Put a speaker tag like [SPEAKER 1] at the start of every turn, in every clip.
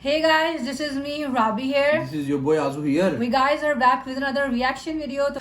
[SPEAKER 1] Hey guys, this is me, Rabi here.
[SPEAKER 2] This is your boy Azu here.
[SPEAKER 1] We guys are back with another reaction video. तो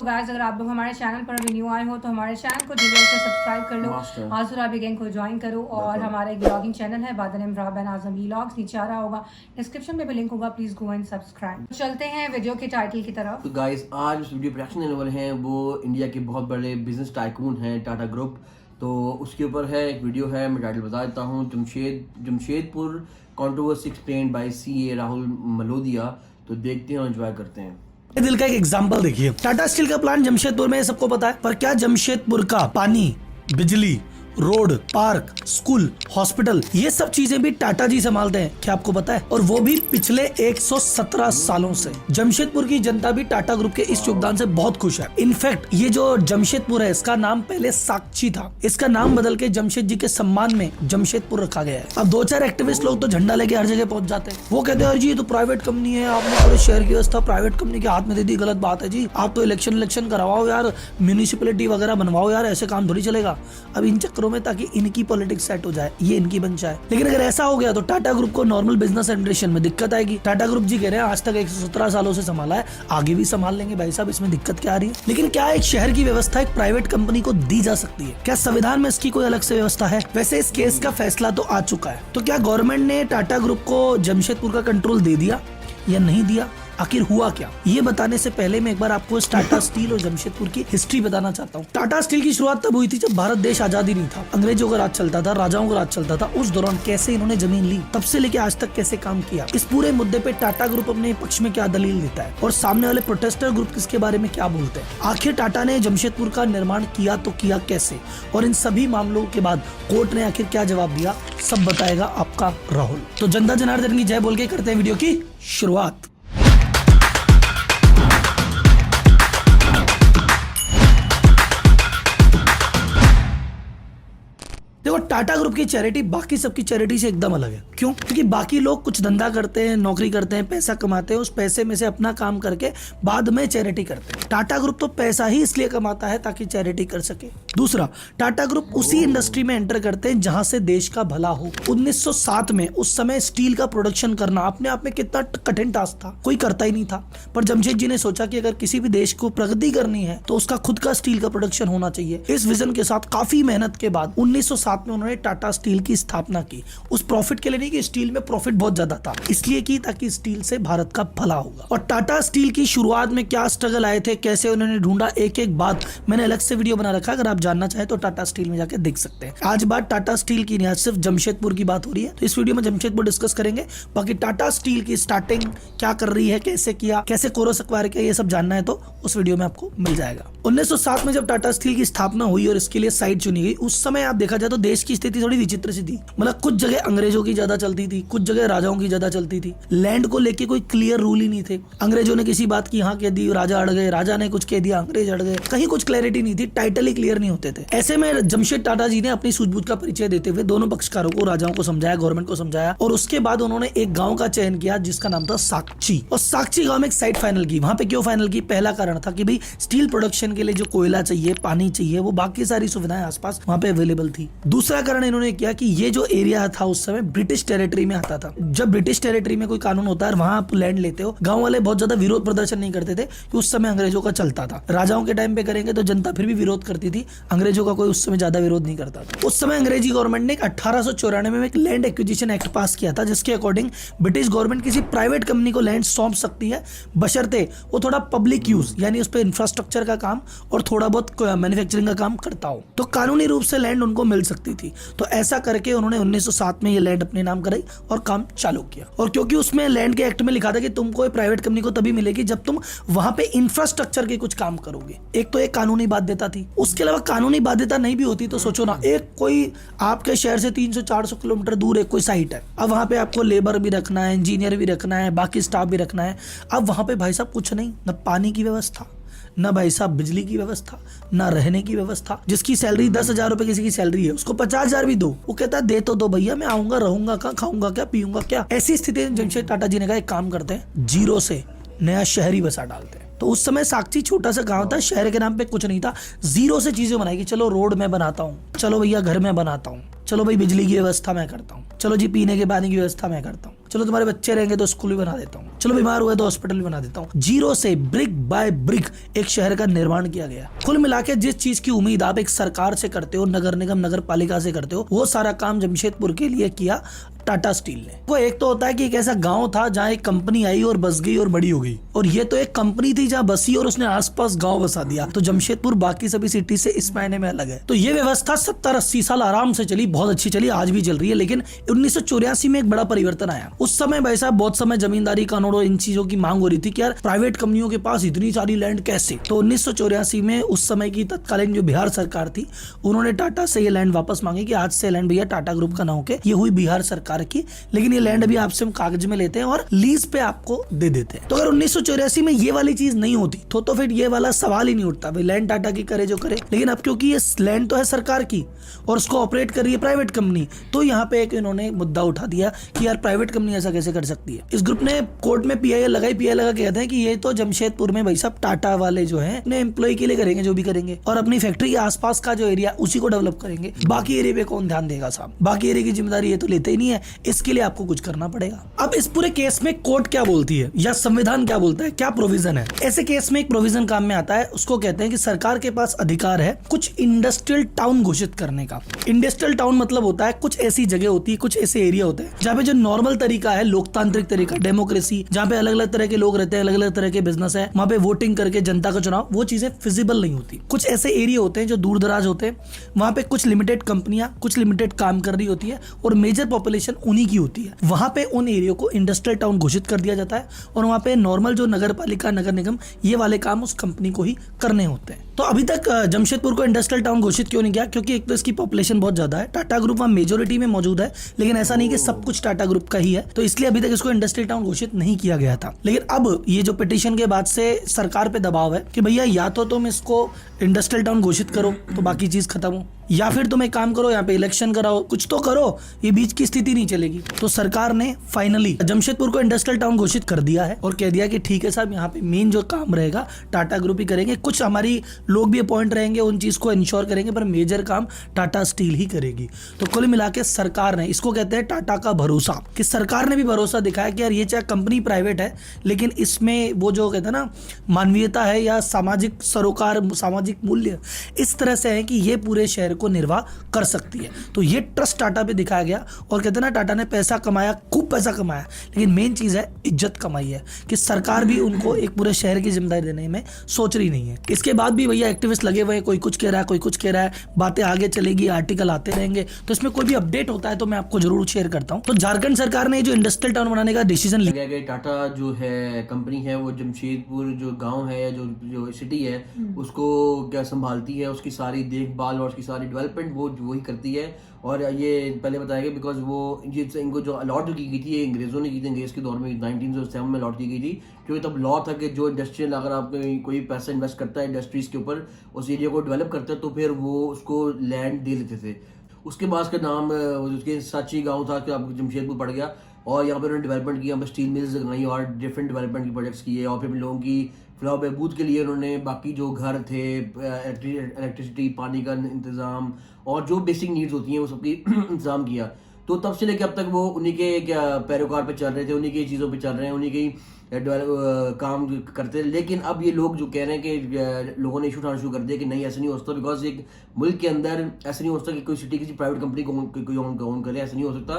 [SPEAKER 1] guys, अगर आप लोग हमारे channel पर अभी new आए हो तो हमारे चैनल को जल्दी से सब्सक्राइब कर लो, आजू राबी गैंग को ज्वाइन करो और हमारा एक ब्लॉगिंग चैनल है बादल इमरान एंड आजम व्लॉग्स, नीचे आ रहा होगा, डिस्क्रिप्शन में भी लिंक होगा, प्लीज गो एंड सब्सक्राइब। चलते हैं वीडियो के टाइटल की तरफ।
[SPEAKER 2] तो गाइस आज इस वीडियो रिएक्शन देने वाले हैं वो इंडिया के बहुत बड़े बिजनेस टाइकून हैं टाटा ग्रुप। तो उसके ऊपर है एक वीडियो है, मैं टाइटल बता देता हूँ, Jamshedpur controversy explained by CA Rahul Malodia. तो देखते हैं और एंजॉय करते हैं।
[SPEAKER 3] दिल का एक एग्जाम्पल देखिए, टाटा स्टील का प्लांट जमशेदपुर में सबको पता है, पर क्या जमशेदपुर का पानी, बिजली, रोड, पार्क, स्कूल, हॉस्पिटल, ये सब चीजें भी टाटा जी संभालते हैं, क्या आपको पता है? और वो भी पिछले 117 सालों से। जमशेदपुर की जनता भी टाटा ग्रुप के इस योगदान से बहुत खुश है। इनफैक्ट ये जो जमशेदपुर है, इसका नाम पहले साक्षी था, इसका नाम बदल के जमशेद जी के सम्मान में जमशेदपुर रखा गया है। अब दो चार एक्टिविस्ट लोग तो झंडा लेके हर जगह पहुंच जाते हैं, वो कहते हैं जी ये तो प्राइवेट कंपनी है, आपने पूरे शहर की व्यवस्था प्राइवेट कंपनी के हाथ में दे दी, गलत बात है जी, आप तो इलेक्शन करवाओ यार, म्यूनिसिपैलिटी वगैरह बनवाओ यार, ऐसे काम थोड़ी चलेगा। अब इन चक्करों में ताकि इनकी पॉलिटिक्स सेट हो जाए, ये इनकी बन जाए। लेकिन अगर ऐसा हो गया तो टाटा ग्रुप को नॉर्मल बिजनेस एडमिनिस्ट्रेशन में दिक्कत आएगी। टाटा ग्रुप जी कह रहे हैं आज तक 117 सालों से संभाला है, आगे भी संभाल लेंगे भाई साहब, इसमें दिक्कत क्या आ रही है? लेकिन क्या एक शहर की व्यवस्था एक प्राइवेट कंपनी को दी जा सकती है? क्या संविधान में इसकी कोई अलग से व्यवस्था है? वैसे इस केस का फैसला तो आ चुका है, तो क्या गवर्नमेंट ने टाटा ग्रुप को जमशेदपुर का कंट्रोल दे दिया या नहीं दिया? आखिर हुआ क्या, ये बताने से पहले मैं एक बार आपको टाटा स्टील और जमशेदपुर की हिस्ट्री बताना चाहता हूँ। टाटा स्टील की शुरुआत तब हुई थी जब भारत देश आजादी नहीं था, अंग्रेजों का राज चलता था, राजाओं का राज चलता था। उस दौरान कैसे इन्होंने जमीन ली, तब से लेके आज तक कैसे काम किया, इस पूरे मुद्दे पे टाटा ग्रुप अपने पक्ष में क्या दलील देता है और सामने वाले प्रोटेस्टर ग्रुप किसके बारे में क्या बोलते हैं। आखिर टाटा ने जमशेदपुर का निर्माण किया तो किया कैसे, और इन सभी मामलों के बाद कोर्ट ने आखिर क्या जवाब दिया, सब बताएगा आपका राहुल। तो जनता जनार्दन की जय बोल के करते हैं वीडियो की शुरुआत। देखो, टाटा ग्रुप की चैरिटी बाकी सबकी चैरिटी से एकदम अलग है। क्यों? क्योंकि बाकी लोग कुछ धंधा करते हैं, नौकरी करते हैं, पैसा कमाते हैं, उस पैसे में से अपना काम करके बाद में चैरिटी करते हैं। टाटा ग्रुप तो पैसा ही इसलिए कमाता है ताकि चैरिटी कर सके। दूसरा, टाटा ग्रुप उसी इंडस्ट्री में एंटर करते हैं जहां से देश का भला हो। 1907 में उस समय स्टील का प्रोडक्शन करना अपने आप में कितना कठिन टास्क था, कोई करता ही नहीं था। पर जमशेद जी ने सोचा कि अगर किसी भी देश को प्रगति करनी है तो उसका खुद का स्टील का प्रोडक्शन होना चाहिए। इस विजन के साथ काफी मेहनत के बाद 1907 में उन्होंने टाटा स्टील की स्थापना की। उस प्रॉफिट के लिए नहीं कि स्टील में प्रॉफिट बहुत ज्यादा था, इसलिए की ताकि स्टील से भारत का भला होगा। और टाटा स्टील की शुरुआत में क्या स्ट्रगल आए थे, कैसे उन्होंने ढूंढा, एक एक बात मैंने अलग से वीडियो बना रखा है, अगर आप जानना चाहें तो टाटा स्टील में जाके देख सकते हैं। आज बात टाटा स्टील की नहीं, आज सिर्फ जमशेदपुर की बात हो रही है, तो इस वीडियो में जमशेदपुर डिस्कस करेंगे। बाकी टाटा स्टील की स्टार्टिंग क्या कर रही है, कैसे किया, कैसे कोरस एक्वायर किया, ये सब जानना है तो उस वीडियो में आपको मिल जाएगा। 1907 में जब टाटा स्टील की स्थापना हुई और इसके लिए साइट चुनी गई, उस समय आप देखा जाए तो देश की स्थिति थोड़ी विचित्र सी थी। मतलब कुछ जगह अंग्रेजों की ज्यादा चलती थी, कुछ जगह राजाओं की ज्यादा चलती थी। लैंड को लेके कोई क्लियर रूल ही नहीं थे। अंग्रेजों ने किसी बात की हाँ कह दी, राजा अड़ गए, राजा ने कुछ कह दिया, अंग्रेज अड़ गए, कहीं कुछ क्लैरिटी नहीं थी, टाइटल ही क्लियर नहीं होते थे। ऐसे में जमशेद टाटा जी ने अपनी सूझबूझ का परिचय देते हुए दोनों पक्षकारों को, राजाओं को समझाया, गवर्नमेंट को समझाया, और उसके बाद उन्होंने एक गाँव का चयन किया जिसका नाम था साक्षी। और साक्षी गाँव में एक साइट फाइनल की। वहां पे क्यों फाइनल की? पहला कारण था कि भाई स्टील प्रोडक्शन के लिए जो कोयला चाहिए, पानी चाहिए, वो बाकी सारी सुविधाएं आसपास वहां पे अवेलेबल थी। दूसरा कारण इन्होंने किया कि ये जो एरिया था उस समय ब्रिटिश टेरिटरी में आता था। जब ब्रिटिश टेरिटरी में कोई कानून होता है, वहां आप लैंड लेते हो, गांव वाले बहुत ज्यादा विरोध प्रदर्शन नहीं करते थे कि उस समय अंग्रेजों का चलता था। राजाओं के टाइम पे करेंगे तो जनता फिर भी विरोध करती थी, अंग्रेजों का कोई उस समय ज्यादा विरोध नहीं करता था। उस समय अंग्रेजी गवर्नमेंट ने 1894 में एक लैंड एक्विजिशन एक्ट पास किया था, जिसके अकॉर्डिंग ब्रिटिश गवर्नमेंट किसी प्राइवेट कंपनी को लैंड सौंप सकती है, बशर्ते वो थोड़ा पब्लिक यूज यानी उस पर इंफ्रास्ट्रक्चर का काम और थोड़ा बहुत मैन्युफैक्चरिंग का काम करता हो, तो कानूनी रूप से लैंड उनको मिल सकती थी। तो ऐसा करके उन्होंने 1907 में ये लैंड अपने नाम कराई और काम चालू किया। और क्योंकि उसमें लैंड के एक्ट में लिखा था कि तुमको प्राइवेट कंपनी को तभी मिलेगी जब तुम वहां पे इंफ्रास्ट्रक्चर के कुछ काम करोगे। एक तो एक कानूनी बाध्यता थी, उसके अलावा कानूनी बाध्यता नहीं भी होती तो सोचो ना, एक कोई आपके शहर से 300-400 किलोमीटर दूर एक कोई साइट है, अब वहां पे आपको लेबर भी रखना है, इंजीनियर भी रखना है, बाकी स्टाफ भी रखना है। अब वहां पे भाई साहब कुछ नहीं, न पानी की व्यवस्था, न भाई साहब बिजली की व्यवस्था, न रहने की व्यवस्था। जिसकी सैलरी 10,000 रुपए किसी की सैलरी है, उसको 50,000 भी दो, वो कहता है दे तो दो भैया, मैं आऊंगा, रहूंगा कहाँ, खाऊंगा क्या, पीऊंगा क्या। ऐसी स्थिति में जमशेद टाटा जी ने कहा एक काम करते हैं, जीरो से नया शहरी बसा डालते हैं। तो उस समय साक्षी छोटा सा गांव था, शहर के नाम पे कुछ नहीं था, जीरो से चीजें बनाई कि चलो रोड मैं बनाता हूँ, चलो भैया घर में बनाता हूँ, चलो भाई बिजली की व्यवस्था मैं करता हूँ, चलो जी पीने के पानी की व्यवस्था मैं करता हूँ, चलो तुम्हारे बच्चे रहेंगे तो स्कूल भी बना देता हूँ, चलो बीमार हुए तो हॉस्पिटल भी बना देता हूँ। जीरो से ब्रिक बाय ब्रिक एक शहर का निर्माण किया गया। कुल मिला के जिस चीज की उम्मीद आप एक सरकार से करते हो, नगर निगम नगर पालिका से करते हो, वो सारा काम जमशेदपुर के लिए किया टाटा स्टील ने। वो एक तो होता है कि एक ऐसा गांव था जहां एक कंपनी आई और बस गई और बड़ी हो गई, और ये तो एक कंपनी थी जहां बसी और उसने आसपास गांव बसा दिया। तो जमशेदपुर बाकी सभी सिटी से इस मायने में अलग है। तो ये व्यवस्था 70-80 साल आराम से चली, बहुत अच्छी चली, आज भी चल रही है। लेकिन 1984 में एक बड़ा परिवर्तन आया। उस समय भाई साहब बहुत समय जमींदारी कानून और इन चीजों की मांग हो रही थी कि यार प्राइवेट कंपनियों के पास इतनी सारी लैंड कैसे। तो 1984 में उस समय की तत्कालीन जो बिहार सरकार थी, उन्होंने टाटा से ये लैंड वापस मांगी कि आज से लैंड भैया टाटा ग्रुप का ना होके ये हुई बिहार सरकार की, लेकिन ये लैंड भी आपसे हम कागज में लेते हैं और लीज पे आपको दे देते हैं। तो अगर 1984 में ये वाली चीज नहीं होती तो फिर ये वाला सवाल ही नहीं उठता, भाई लैंड टाटा की करे जो करे। लेकिन अब क्योंकि ये लैंड तो है सरकार की और उसको ऑपरेट कर रही है प्राइवेट कंपनी, तो यहाँ पे एक इन्होंने मुद्दा उठा दिया कि यार प्राइवेट कंपनी ऐसा कैसे कर सकती है। इस ग्रुप ने कोर्ट में पीआईएल लगाई, पीआईएल लगा के कहते हैं कि ये तो जमशेदपुर में भाई साहब टाटा वाले जो है अपने एम्प्लॉय के लिए करेंगे जो भी करेंगे, और अपनी फैक्ट्री के आसपास का जो एरिया उसी को डेवलप करेंगे, बाकी एरिया पे कौन ध्यान देगा साहब, बाकी एरिया की जिम्मेदारी ये तो लेते ही नहीं है, इसके लिए आपको कुछ करना पड़ेगा। अब इस पूरे केस में कोर्ट क्या बोलती है या संविधान क्या बोलता है, क्या प्रोविजन है। ऐसे केस में एक प्रोविजन काम में आता है, उसको कहते हैं कि सरकार के पास अधिकार है कुछ इंडस्ट्रियल टाउन घोषित करने का। इंडस्ट्रियल टाउन मतलब होता है कुछ ऐसी जगह होती है, कुछ ऐसे एरिया होते हैं जहाँ पे जो नॉर्मल तरीका है, लोकतांत्रिक तरीका, डेमोक्रेसी, जहाँ पे अलग अलग तरह के लोग रहते हैं, अलग अलग तरह के बिजनेस है, वहाँ पे वोटिंग करके जनता का चुनाव, वो चीजें फिजिबल नहीं होती। कुछ ऐसे एरिया होते हैं जो दूर दराज होते हैं, वहाँ पे कुछ लिमिटेड कंपनियां कुछ लिमिटेड काम कर रही होती है और मेजर पॉपुलेशन उन्हीं की होती है। वहाँ पे उन एरिया को इंडस्ट्रियल टाउन घोषित कर दिया जाता है और वहाँ पे नॉर्मल जो नगर पालिका नगर निगम ये वाले काम उस कंपनी को ही करने होते हैं। तो अभी तक जमशेदपुर को इंडस्ट्रियल टाउन घोषित क्यों नहीं किया, क्योंकि एक तो इसकी पॉपुलेशन बहुत ज्यादा है, टाटा ग्रुप वहाँ मेजोरिटी में मौजूद है, लेकिन ऐसा नहीं कि सब कुछ टाटा ग्रुप का ही है, तो इसलिए अभी तक इसको इंडस्ट्रियल टाउन घोषित नहीं किया गया था। लेकिन अब ये जो पिटीशन के बाद से सरकार पे दबाव है कि भैया या तो तुम इसको इंडस्ट्रियल टाउन घोषित करो तो बाकी चीज खत्म हो, या फिर तुम एक काम करो यहाँ पे इलेक्शन कराओ, कुछ तो करो, ये बीच की स्थिति नहीं चलेगी। तो सरकार ने फाइनली जमशेदपुर को इंडस्ट्रियल टाउन घोषित कर दिया है और कह दिया कि ठीक है साहब, यहाँ पे मेन जो काम रहेगा टाटा ग्रुप ही करेंगे, कुछ हमारी लोग भी अपॉइंट रहेंगे, उन चीज को इंश्योर करेंगे, पर मेजर काम टाटा स्टील ही करेगी। तो कुल मिला के सरकार ने, इसको कहते हैं टाटा का भरोसा, कि सरकार ने भी भरोसा दिखाया कि यार ये चाहे कंपनी प्राइवेट है लेकिन इसमें वो जो कहते हैं ना मानवीयता है या सामाजिक सरोकार, सामाजिक मूल्य इस तरह से है कि ये पूरे शहर को निर्वाह कर सकती है। तो ये ट्रस्ट टाटा पे दिखाया गया और कहते हैं ना टाटा ने पैसा कमाया, खूब पैसा कमाया, लेकिन मेन चीज है इज्जत कमाई है कि सरकार भी उनको एक पूरे शहर की जिम्मेदारी देने में सोच रही नहीं है। इसके बाद भी भैया एक्टिविस्ट लगे हुए हैं, कोई कुछ कह रहा है, कोई कुछ कह रहा है, बातें आगे चलेगी, आर्टिकल आते रहेंगे, तो इसमें कोई भी अपडेट होता है तो मैं आपको जरूर शेयर करता हूँ। तो झारखंड सरकार ने जो इंडस्ट्रियल टाउन बनाने का डिसीजन लिया
[SPEAKER 2] गया, टाटा जो है कंपनी है वो जमशेदपुर जो गांव है या जो सिटी है उसको क्या संभालती है, उसकी सारी देखभाल और उसकी सारी डेवलपमेंट वो वही करती है। और ये पहले बताया गया बिकॉज वो इनको जो अलॉट जो की गई थी, ये अंग्रेजों ने की थी, अंग्रेज के दौर में 1907 में अलॉट की गई थी, क्योंकि तब लॉ था कि जो इंडस्ट्रियल अगर आप कोई पैसा इन्वेस्ट करता है इंडस्ट्रीज के ऊपर, उस एरिया को डेवलप करता है, तो फिर वो उसको लैंड दे लेते थे। उसके बाद का नाम उसके साची गांव था कि अब जमशेदपुर पड़ गया और यहाँ पर उन्होंने डेवलपमेंट किया, स्टील मिल्स लगाई और डिफरेंट डेवलपमेंट के प्रोजेक्ट्स किए और फिर लोगों की फलाह बहबूद के लिए उन्होंने बाकी जो घर थे, इलेक्ट्रिसिटी, पानी का इंतज़ाम और जो बेसिक नीड्स होती हैं वो सबकी इंतज़ाम किया। तो तब से लेकर अब तक वो उन्हीं के क्या पैरोकार पे चल रहे थे, उन्हीं की चीज़ों पे चल रहे हैं, उन्हीं की काम करते हैं। लेकिन अब ये लोग जो कह रहे हैं कि लोगों ने इशू उठाना शुरू कर दिया कि नहीं ऐसा नहीं हो सकता, बिकॉज एक मुल्क के अंदर ऐसा नहीं हो सकता कि कोई सिटी किसी प्राइवेट कंपनी को कोई ओन करे, ऐसा नहीं हो सकता।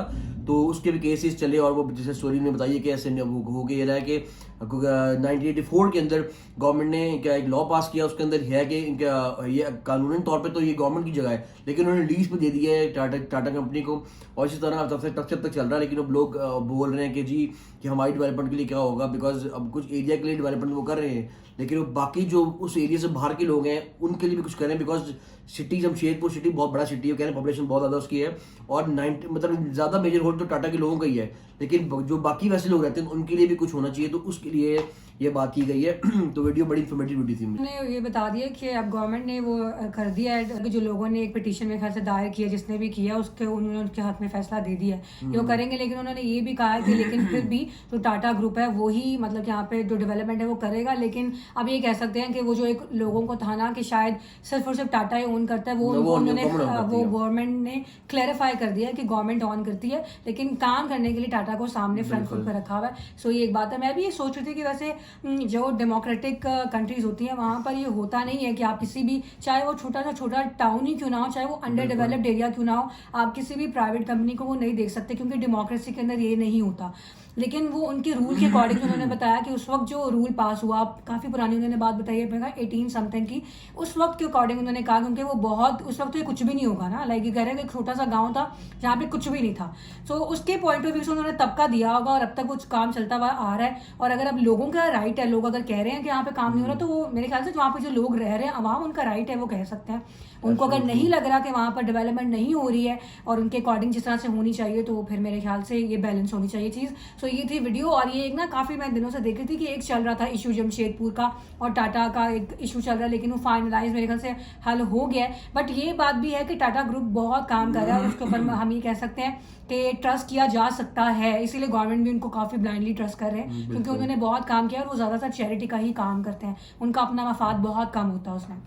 [SPEAKER 2] तो उसके भी केसेस चले और वो जैसे स्टोरी में बताइए कि ऐसे हो गया रहा है कि 1984 के अंदर गवर्नमेंट ने क्या एक लॉ पास किया, उसके अंदर है कि इनका ये कानूनी तौर पे तो ये गवर्नमेंट की जगह है, लेकिन उन्होंने लीज पे दे दिया है टाटा कंपनी को। और इसी तरह तब तक चल रहा है, लेकिन अब लोग बोल रहे हैं कि जी कि हमारी डेवलपमेंट के लिए क्या होगा, बिकॉज अब कुछ एरिया के लिए डेवलपमेंट वो कर रहे हैं, लेकिन वो बाकी जो उस एरिया से बाहर के लोग हैं उनके लिए भी कुछ करें, बिकॉज सिटी जमशेदपुर सिटी बहुत बड़ा सिटी है, कह रहे पॉपुलेशन बहुत ज़्यादा उसकी है और 90 मतलब ज़्यादा मेजर होल्ड तो टाटा के लोगों का ही है, लेकिन जो बाकी वैसे लोग रहते हैं उनके लिए भी कुछ होना चाहिए। तो उसके लिए ये बात की गई है। तो वीडियो बड़ी इन्फॉर्मेटिव वीडियो थी।
[SPEAKER 1] उन्होंने ये बता दिया कि अब गवर्नमेंट ने वो कर दिया है कि जो लोगों ने एक पिटीशन में ख्याल से दायर किया, जिसने भी किया उसके उन्होंने उनके हाथ में फैसला दे दिया है कि वो करेंगे। लेकिन उन्होंने ये भी कहा है कि लेकिन फिर भी जो टाटा ग्रुप है वो ही मतलब यहाँ पे जो डेवलपमेंट है वो करेगा। लेकिन अब ये कह सकते हैं कि वो जो एक लोगों को था ना कि शायद सिर्फ और सिर्फ टाटा ही ओन करता है, वो उन्होंने वो गवर्नमेंट ने क्लैरिफाई कर दिया है कि गवर्नमेंट ऑन करती है, लेकिन काम करने के लिए टाटा को सामने फ्रंट फुट पर रखा हुआ है। सो ये एक बात है। मैं भी ये सोच रही थी कि वैसे जो डेमोक्रेटिक कंट्रीज होती हैं वहाँ पर ये होता नहीं है कि आप किसी भी, चाहे वो छोटा टाउन ही क्यों ना हो, चाहे वो अंडर डेवलप्ड एरिया क्यों ना हो, आप किसी भी प्राइवेट कंपनी को वो नहीं देख सकते, क्योंकि डेमोक्रेसी के अंदर ये नहीं होता। लेकिन वो उनके रूल के अकॉर्डिंग उन्होंने बताया कि उस वक्त जो रूल पास हुआ, काफ़ी पुरानी उन्होंने बात बताई है 18 समथिंग की, उस वक्त के अकॉर्डिंग उन्होंने कहा, क्योंकि वो बहुत उस वक्त तो ये कुछ भी नहीं होगा ना, लाइक ये कह रहे हैं कि छोटा सा गांव था जहाँ पे कुछ भी नहीं था। सो उसके पॉइंट ऑफ व्यू से उन्होंने तब का दिया होगा और अब तक वो काम चलता हुआ आ रहा है। और अगर अब लोगों का राइट है, लोग अगर कह रहे हैं कि यहाँ पे काम नहीं हो रहा, तो वो मेरे ख्याल से वहाँ पे जो लोग रह रहे हैं अवाम, उनका राइट है, वो कह सकते हैं। उनको अगर नहीं लग रहा कि वहाँ पर डेवलपमेंट नहीं हो रही है और उनके अकॉर्डिंग जिस तरह से होनी चाहिए, तो फिर मेरे ख्याल से ये बैलेंस होनी चाहिए चीज़। सो ये थी वीडियो। और ये एक ना काफ़ी मैं दिनों से देख रही थी कि एक चल रहा था इशू जमशेदपुर का और टाटा का एक इशू चल रहा है, लेकिन वो फाइनलाइज मेरे ख्याल से हल हो गया है। बट ये बात भी है कि टाटा ग्रुप बहुत काम कर रहा है और उसके ऊपर हम ये कह सकते हैं कि ट्रस्ट किया जा सकता है, इसीलिए गवर्नमेंट भी उनको काफ़ी ब्लाइंडली ट्रस्ट कर रहे हैं, क्योंकि उन्होंने बहुत काम किया और वो ज़्यादातर चैरिटी का ही काम करते हैं, उनका अपना मफाद बहुत कम होता है उसमें।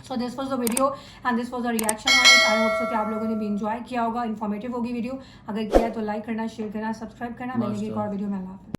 [SPEAKER 1] So this was the video and this was the reaction on it. I hope so कि आप लोगों ने भी इंजॉय किया होगा, इन्फॉर्मेटिव होगी वीडियो। अगर किया तो लाइक करना, शेयर करना, सब्सक्राइब करना। मिलेंगे एक और वीडियो में। अल्लाह हाफ़िज़।